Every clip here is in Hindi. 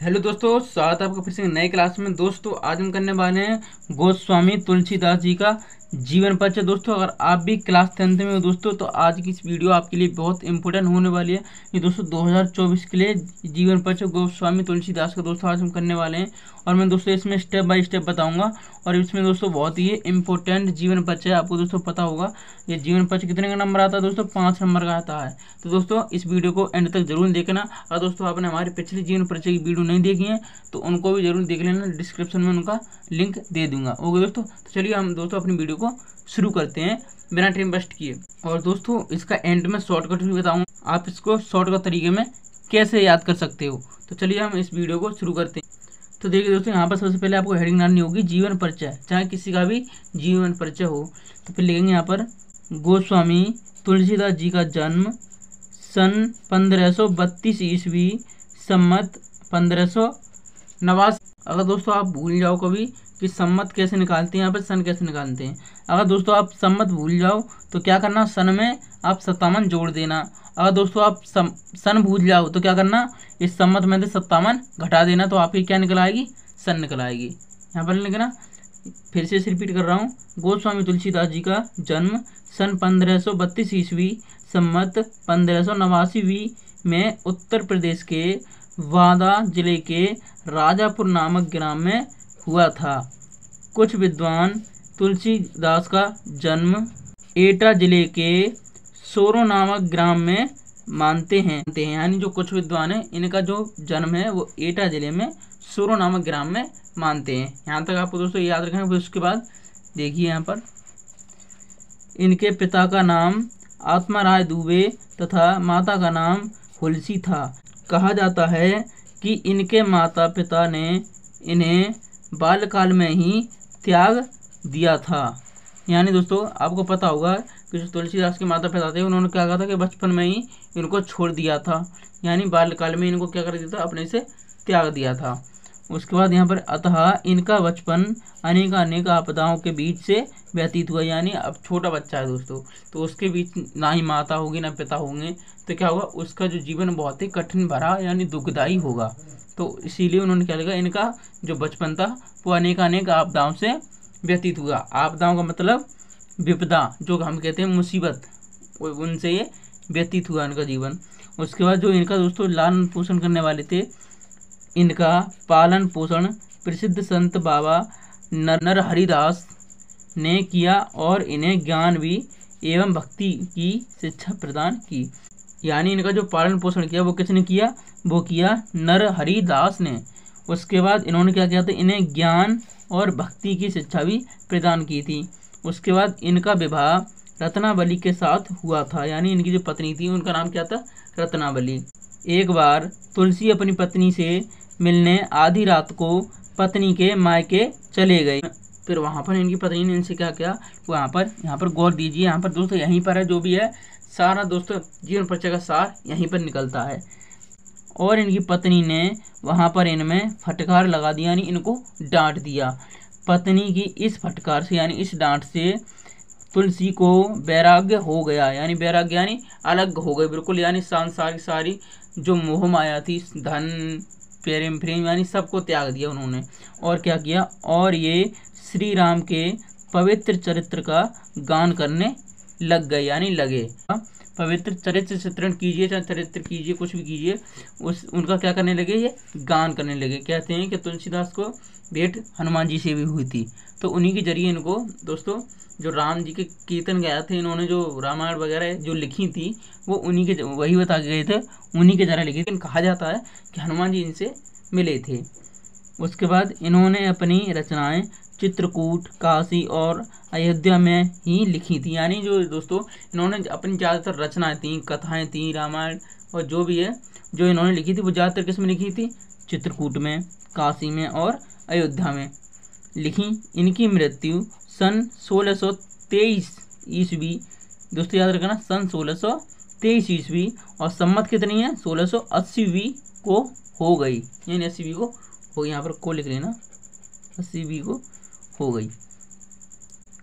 हेलो दोस्तों, स्वागत है आपका फिर से नए क्लास में। दोस्तों आज हम करने वाले हैं गोस्वामी तुलसीदास जी का जीवन परिचय। दोस्तों अगर आप भी क्लास 10th में हो दोस्तों, तो आज की इस वीडियो आपके लिए बहुत इंपॉर्टेंट होने वाली है। ये दोस्तों 2024 के लिए जीवन परिचय गोस्वामी तुलसीदास का दोस्तों आज हम करने वाले हैं। और मैं दोस्तों इसमें स्टेप बाय स्टेप बताऊंगा। और इसमें दोस्तों बहुत ही इंपॉर्टेंट जीवन परिचय, आपको दोस्तों पता होगा ये जीवन परिचय कितने का नंबर आता है दोस्तों, 5 नंबर का आता है। तो दोस्तों इस वीडियो को एंड तक जरूर देखना। और दोस्तों आपने हमारे पिछले जीवन परिचय की वीडियो नहीं देखी है तो उनको भी जरूर देख लेना, डिस्क्रिप्शन में उनका लिंक दे दूंगा। ओके दोस्तों, तो चलिए हम दोस्तों अपनी वीडियो को शुरू करते हैं बिना टाइम वेस्ट किए। और दोस्तों इसका एंड में शॉर्टकट भी बताऊंगा, आप इसको शॉर्टकट तरीके में कैसे याद कर सकते हो। तो चलिए हम इस वीडियो को शुरू करते हैं। तो देखिए दोस्तों, यहाँ पर सबसे पहले आपको हेडिंग डालनी होगी जीवन परिचय। चाहे किसी का भी जीवन परिचय हो तो फिर लिखेंगे यहाँ पर गोस्वामी तुलसीदास जी का जन्म सन 1532 ईस्वी, सम्मत 1589। अगर दोस्तों आप भूल जाओ कभी कि सम्मत कैसे निकालते हैं, यहाँ पर सन कैसे निकालते हैं, अगर दोस्तों आप सम्मत भूल जाओ तो क्या करना, सन में आप 57 जोड़ देना। अगर दोस्तों आप सन भूल जाओ तो क्या करना, इस सम्मत में से 57 घटा देना, तो आपकी क्या निकल आएगी, सन निकल आएगी। यहाँ पर लिखना, फिर से इसे रिपीट कर रहा हूँ। गोस्वामी तुलसीदास जी का जन्म सन 1532 ईस्वी, सम्मत 1589 में उत्तर प्रदेश के वादा जिले के राजापुर नामक ग्राम में हुआ था। कुछ विद्वान तुलसीदास का जन्म एटा जिले के सोरो नामक ग्राम में मानते हैं। यानी जो कुछ विद्वान हैं इनका जो जन्म है वो एटा जिले में सोरो नामक ग्राम में मानते हैं। यहाँ तक आपको दोस्तों याद रखना है। फिर उसके बाद देखिए यहाँ पर इनके पिता का नाम आत्माराय दुबे तथा माता का नाम हुलसी था। कहा जाता है कि इनके माता पिता ने इन्हें बाल्यकाल में ही त्याग दिया था। यानी दोस्तों आपको पता होगा कि जो तुलसीदास के माता पिता थे उन्होंने क्या कहा था कि बचपन में ही इनको छोड़ दिया था, यानी बाल्यकाल में इनको क्या कर दिया था, अपने से त्याग दिया था। उसके बाद यहाँ पर अतः इनका बचपन अनेक आपदाओं के बीच से व्यतीत हुआ। यानी अब छोटा बच्चा है दोस्तों, तो उसके बीच ना ही माता होगी ना पिता होंगे, तो क्या होगा, उसका जो जीवन बहुत ही कठिन भरा यानी दुखदायी होगा। तो इसीलिए उन्होंने क्या लगा, इनका जो बचपन था वो अनेक आपदाओं से व्यतीत हुआ। आपदाओं का मतलब विपदा, जो हम कहते हैं मुसीबत, उनसे ये व्यतीत हुआ इनका जीवन। उसके बाद जो इनका दोस्तों लालन पोषण करने वाले थे, इनका पालन पोषण प्रसिद्ध संत बाबा नरहरिदास ने किया और इन्हें ज्ञान भी एवं भक्ति की शिक्षा प्रदान की। यानी इनका जो पालन पोषण किया वो किसने किया, वो किया नरहरिदास ने। उसके बाद इन्होंने क्या किया था, इन्हें ज्ञान और भक्ति की शिक्षा भी प्रदान की थी। उसके बाद इनका विवाह रत्नावली के साथ हुआ था। यानी इनकी जो पत्नी थी उनका नाम क्या था, रत्नावली। एक बार तुलसी अपनी पत्नी से मिलने आधी रात को पत्नी के मायके चले गए। फिर वहाँ पर इनकी पत्नी ने इनसे क्या किया, यहाँ पर गौर दीजिए। यहाँ पर दोस्तों यहीं पर है जो भी है सारा दोस्तों जीवन परिचय का सार यहीं पर निकलता है। और इनकी पत्नी ने वहाँ पर इनमें फटकार लगा दिया, यानी इनको डांट दिया। पत्नी की इस फटकार से यानी इस डांट से तुलसी को वैराग्य हो गया। यानी वैराग्य यानी अलग हो गए बिल्कुल, यानी सांसारिक सारी जो मोह माया थी, धन प्रेम यानी सबको त्याग दिया उन्होंने। और क्या किया, और ये श्री राम के पवित्र चरित्र का गान करने लग गए, यानी लगे। पवित्र चरित्र चित्रण कीजिए, चाहे चरित्र कीजिए, कुछ भी कीजिए, उनका क्या करने लगे, ये गान करने लगे। कहते हैं कि तुलसीदास को भेंट हनुमान जी से भी हुई थी, तो उन्हीं के जरिए इनको दोस्तों जो राम जी के कीर्तन गाया थे, इन्होंने जो रामायण वगैरह जो लिखी थी वो उन्हीं के, वही बता के गए थे, उन्हीं के जरा लिखी थी। कहा जाता है कि हनुमान जी इनसे मिले थे। उसके बाद इन्होंने अपनी रचनाएं चित्रकूट, काशी और अयोध्या में ही लिखी थी। यानी जो दोस्तों इन्होंने अपनी ज़्यादातर रचनाएं थी, कथाएं थी, रामायण और जो भी है जो इन्होंने लिखी थी वो ज़्यादातर किस में लिखी थी, चित्रकूट में, काशी में और अयोध्या में लिखी। इनकी मृत्यु सन 1623 ईस्वी, दोस्तों याद रखना, सन 1623 ईस्वी और सम्मत कितनी है, 1680 को हो गई। यानी 80 को हो गई, यहाँ पर को लिख लेना, 80 को हो गई।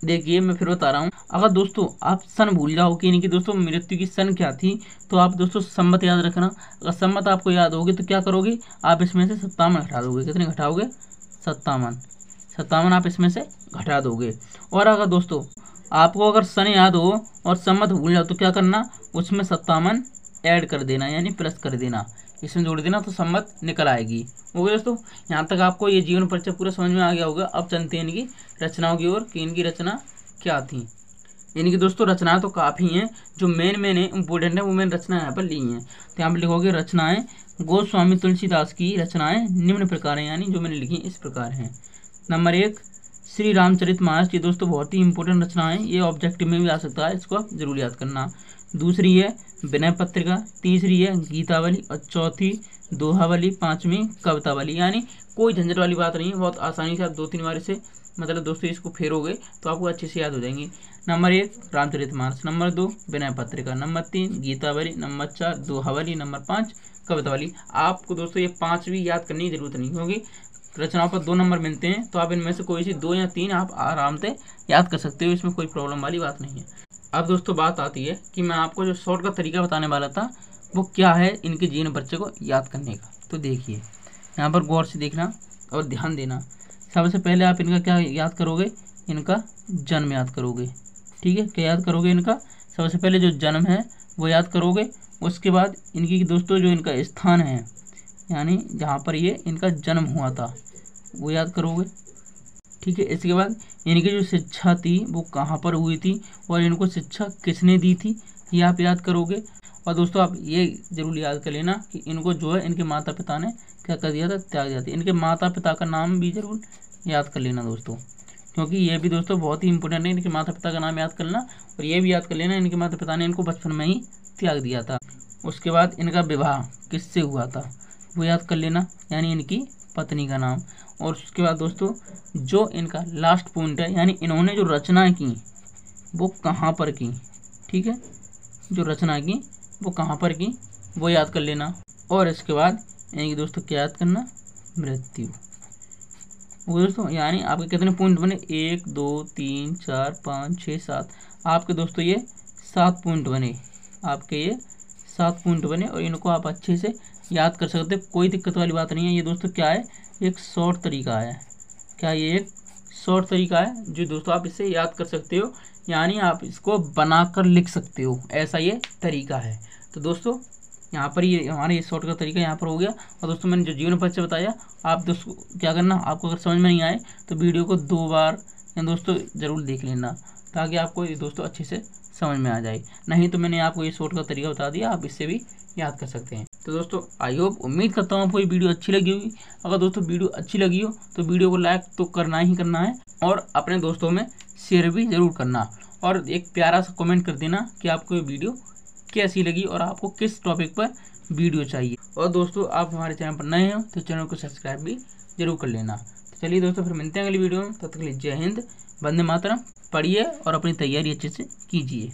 देखिए मैं फिर बता रहा हूँ, अगर दोस्तों आप सन भूल जाओ कि इनकी दोस्तों मृत्यु की सन क्या थी, तो आप दोस्तों संमत याद रखना। अगर संमत आपको याद होगी तो क्या करोगे, आप इसमें से 57 घटा दोगे। कितने घटाओगे, 57। 57 आप इसमें से घटा दोगे। और अगर दोस्तों आपको अगर सन याद हो और संमत भूल जाओ तो क्या करना, उसमें 57 ऐड कर देना, यानी प्लस कर देना, इसमें जोड़ देना, तो संमत निकल आएगी। हो गया दोस्तों, यहाँ तक आपको ये जीवन परिचय पूरा समझ में आ गया होगा। अब चलते हैं इनकी रचनाओं की ओर कि इनकी रचना क्या थी। इनकी दोस्तों रचनाएं तो काफ़ी हैं, जो मेन है इंपॉर्टेंट है वो मैंने रचना यहाँ पर ली हैं। तो यहाँ पर लिखोगे रचनाएं गोस्वामी तुलसीदास की रचनाएं निम्न प्रकार हैं, यानी जो मैंने लिखी इस प्रकार हैं। नंबर 1 श्री रामचरितमानस, ये दोस्तों बहुत ही इंपॉर्टेंट रचना है, ये ऑब्जेक्टिव में भी आ सकता है, इसको आप जरूर याद करना। दूसरी है विनय पत्रिका, तीसरी है गीतावली और चौथी दोहावली, पांचवी कवितावली। यानी कोई झंझट वाली बात नहीं है, बहुत आसानी से आप 2-3 बार से मतलब दोस्तों इसको फेरोगे तो आपको अच्छे से याद हो जाएंगी। Number 1 Ramcharitmanas, number 2 Vinay Patrika, number 3 Gitavali, number 4 Dohavali, number 5 Kavitavali. आपको दोस्तों ये 5 भी याद करने की जरूरत नहीं होगी, रचनाओं पर 2 नंबर मिलते हैं, तो आप इनमें से कोई सी 2 या 3 आप आराम से याद कर सकते हो, इसमें कोई प्रॉब्लम वाली बात नहीं है। अब दोस्तों बात आती है कि मैं आपको जो शॉर्ट का तरीका बताने वाला था वो क्या है इनके जीवन परिचय को याद करने का। तो देखिए यहाँ पर गौर से देखना और ध्यान देना। सबसे पहले आप इनका क्या याद करोगे, इनका जन्म याद करोगे। ठीक है, क्या याद करोगे, इनका सबसे पहले जो जन्म है वो याद करोगे। उसके बाद इनकी दोस्तों जो इनका स्थान है, यानी जहाँ पर ये इनका जन्म हुआ था, वो याद करोगे। ठीक है, इसके बाद इनकी जो शिक्षा थी वो कहाँ पर हुई थी और इनको शिक्षा किसने दी थी, ये आप याद करोगे। और दोस्तों आप ये जरूर याद कर लेना कि इनको जो है इनके माता पिता ने क्या कर दिया था, त्याग दिया था। इनके माता पिता का नाम भी जरूर याद कर लेना दोस्तों, क्योंकि ये भी दोस्तों बहुत ही इंपॉर्टेंट है। इनके माता पिता का नाम याद कर लेना और ये भी याद कर लेना इनके माता पिता ने इनको बचपन में ही त्याग दिया था। उसके बाद इनका विवाह किससे हुआ था वो याद कर लेना, यानी इनकी पत्नी का नाम। और उसके बाद दोस्तों जो इनका लास्ट पॉइंट है, यानी इन्होंने जो रचना की वो कहाँ पर की। ठीक है, जो रचना की वो कहाँ पर की वो याद कर लेना। और इसके बाद इनकी दोस्तों क्या याद करना, मृत्यु। वो दोस्तों यानी आपके कितने पॉइंट बने, 1 2 3 4 5 6 7, आपके दोस्तों ये 7 पॉइंट बने, आपके ये 7 पॉइंट बने और इनको आप अच्छे से याद कर सकते हो, कोई दिक्कत वाली बात नहीं है। ये दोस्तों क्या है, एक शॉर्ट तरीका है। क्या ये एक शॉर्ट तरीका है जो दोस्तों आप इससे याद कर सकते हो, यानी आप इसको बनाकर लिख सकते हो, ऐसा ये तरीका है। तो दोस्तों यहाँ पर ये हमारा ये शॉर्ट का तरीका यहाँ पर हो गया। और दोस्तों मैंने जो जीवन परिचय बताया, आप दोस्तों क्या करना, आपको अगर समझ में नहीं आए तो वीडियो को 2 बार या दोस्तों ज़रूर देख लेना, ताकि आपको ये दोस्तों अच्छे से समझ में आ जाए। नहीं तो मैंने आपको ये शॉर्ट का तरीका बता दिया, आप इससे भी याद कर सकते हैं। तो दोस्तों आई होप, उम्मीद करता हूँ आपको ये वीडियो अच्छी लगी होगी। अगर दोस्तों वीडियो अच्छी लगी हो तो वीडियो को लाइक तो करना ही करना है और अपने दोस्तों में शेयर भी ज़रूर करना, और एक प्यारा सा कमेंट कर देना कि आपको ये वीडियो कैसी लगी और आपको किस टॉपिक पर वीडियो चाहिए। और दोस्तों आप हमारे चैनल पर नए हो तो चैनल को सब्सक्राइब भी जरूर कर लेना। तो चलिए दोस्तों फिर मिलते हैं अगली वीडियो में, तब तक के लिए जय हिंद, वंदे मातरम। पढ़िए और अपनी तैयारी अच्छे से कीजिए।